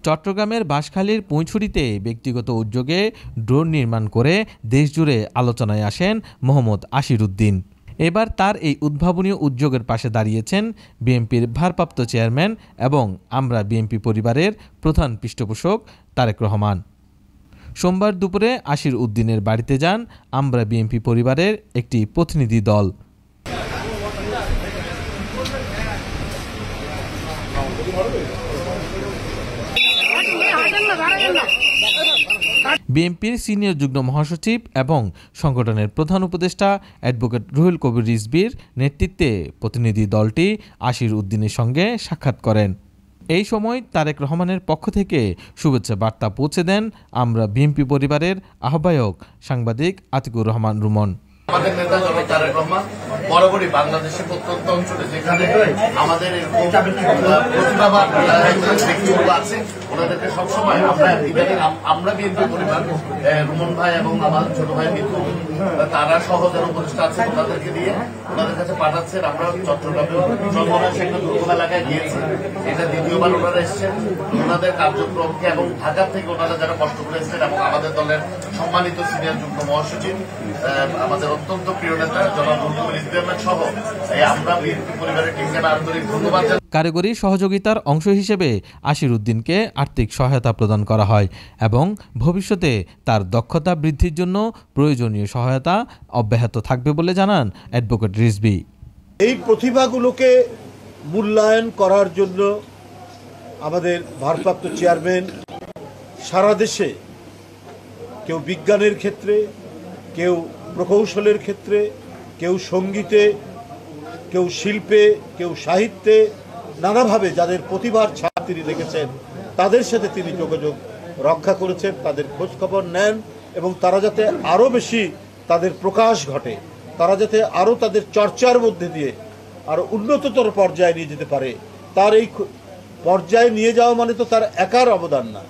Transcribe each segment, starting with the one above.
চট্টগ্রামের বাঁশখালীর পুঁইছড়িতে ব্যক্তিগত উদ্যোগে ড্রোন নির্মাণ করে দেশজুড়ে আলোচনায় আসেন মোহাম্মদ আশির উদ্দিন। এবার তার এই উদ্ভাবনী উদ্যোগের পাশে দাঁড়িয়েছেন বিএনপির ভারপ্রাপ্ত চেয়ারম্যান এবং আমরা বিএনপি পরিবারের প্রধান পৃষ্ঠপোষক তারেক রহমান। সোমবার দুপুরে আশির উদ্দিনের বাড়িতে যান আমরা বিএনপি পরিবারের একটি প্রতিনিধি দল। বিএনপির সিনিয়র যুগ্ম মহাসচিব এবং সংগঠনের প্রধান উপদেষ্টা অ্যাডভোকেট রুহুল কবির রিজভীর নেতৃত্বে প্রতিনিধি দলটি আশির উদ্দিনের সঙ্গে সাক্ষাৎ করেন। এই সময় তারেক রহমানের পক্ষ থেকে শুভেচ্ছা বার্তা পৌঁছে দেন আমরা বিএনপি পরিবারের আহ্বায়ক সাংবাদিক আতিকুর রহমান রুমন। আমাদের নেতা জনাব তারেক রহমান বরাবরই বাংলাদেশের প্রত্যন্ত অঞ্চলে যেখানে আমাদের প্রতিভাবান ব্যক্তিগুলো আছে ওনাদেরকে সবসময় আমরা বিএনপি পরিবার রুমন ভাই এবং আমার ছোট ভাই মিতু তারা সহ যারা উপদেষ্টা আছে ওনাদেরকে দিয়ে ওনাদের কাছে পাঠাচ্ছেন। আমরা চট্টগ্রামে একটা দুর্গম এলাকায় গিয়েছি, এটা দ্বিতীয়বার ওনারা এসছেন। ওনাদের কার্যক্রমকে এবং ঢাকা থেকে ওনারা যারা কষ্ট করে এসছেন এবং আমাদের দলের সম্মানিত সিনিয়র যুগ্ম মহাসচিব আমাদের অত্যন্ত প্রিয় নেতা জনাব রুহুল কবির সহ আমরা বিএনপি পরিবারের টিমকে আন্তরিক ধন্যবাদ। কারিগরি সহযোগিতার অংশ হিসেবে আশির উদ্দিনকে আর্থিক সহায়তা প্রদান করা হয় এবং ভবিষ্যতে তার দক্ষতা বৃদ্ধির জন্য প্রয়োজনীয় সহায়তা অব্যাহত থাকবে বলে জানান অ্যাডভোকেট রিজভী। এই প্রতিভাগুলোকে মূল্যায়ন করার জন্য আমাদের ভারপ্রাপ্ত চেয়ারম্যান সারা দেশে কেউ বিজ্ঞানের ক্ষেত্রে, কেউ প্রকৌশলের ক্ষেত্রে, কেউ সঙ্গীতে, কেউ শিল্পে, কেউ সাহিত্যে নানাভাবে যাদের প্রতিভার ছাপ তিনি দেখেছেন তাদের সাথে তিনি যোগাযোগ রক্ষা করেছেন, তাদের খোঁজখবর নেন এবং তারা যাতে আরও বেশি তাদের প্রকাশ ঘটে, তারা যাতে আরও তাদের চর্চার মধ্যে দিয়ে আরও উন্নততর পর্যায়ে নিয়ে যেতে পারে। তার এই পর্যায়ে নিয়ে যাওয়া মানে তো তার একার অবদান না,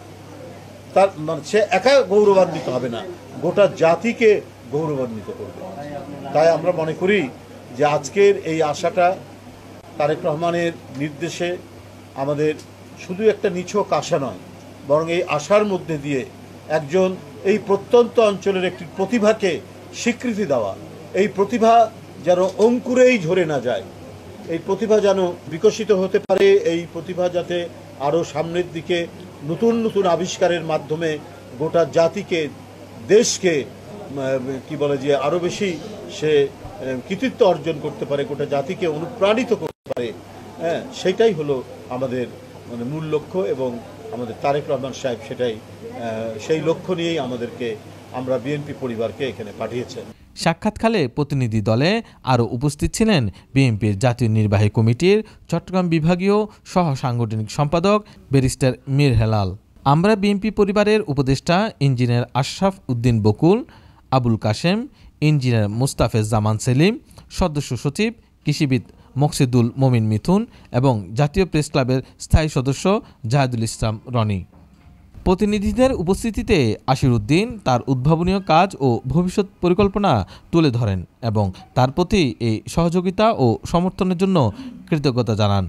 তার মানে সে একা গৌরবান্বিত হবে না, গোটা জাতিকে গৌরবান্বিত করবে। তাই আমরা মনে করি যে আজকের এই আশাটা তারেক রহমানের নির্দেশে আমাদের শুধু একটা নিছক আশা নয়, বরং এই আশার মধ্যে দিয়ে একজন এই প্রত্যন্ত অঞ্চলের একটি প্রতিভাকে স্বীকৃতি দেওয়া, এই প্রতিভা যেন অঙ্কুরেই ঝরে না যায়, এই প্রতিভা যেন বিকশিত হতে পারে, এই প্রতিভা যাতে আরও সামনের দিকে নতুন নতুন আবিষ্কারের মাধ্যমে গোটা জাতিকে, দেশকে কি বলে যে আরও বেশি সে কৃতিত্ব অর্জন করতে পারে, গোটা জাতিকে অনুপ্রাণিত করতে পারে। হ্যাঁ, সেটাই হলো আমাদের মানে মূল লক্ষ্য এবং আমাদের তারেক রহমান সাহেব সেটাই সেই লক্ষ্য নিয়েই আমাদেরকে আমরা বিএনপি পরিবারকে এখানে পাঠিয়েছেন। সাক্ষাৎকালে প্রতিনিধি দলে আরও উপস্থিত ছিলেন বিএনপির জাতীয় নির্বাহী কমিটির চট্টগ্রাম বিভাগীয় সহ সাংগঠনিক সম্পাদক ব্যারিস্টার মীর হেলাল, আমরা বিএনপি পরিবারের উপদেষ্টা ইঞ্জিনিয়ার আশরাফ উদ্দিন বকুল, আবুল কাশেম, ইঞ্জিনিয়ার মুস্তাফেজ জামান সেলিম, সদস্য সচিব কৃষিবিদ মকসিদুল মমিন মিথুন এবং জাতীয় প্রেস ক্লাবের স্থায়ী সদস্য জাহেদুল ইসলাম রনি। প্রতিনিধিদের উপস্থিতিতে আশির উদ্দিন তার উদ্ভাবনীয় কাজ ও ভবিষ্যৎ পরিকল্পনা তুলে ধরেন এবং তার প্রতি এই সহযোগিতা ও সমর্থনের জন্য কৃতজ্ঞতা জানান।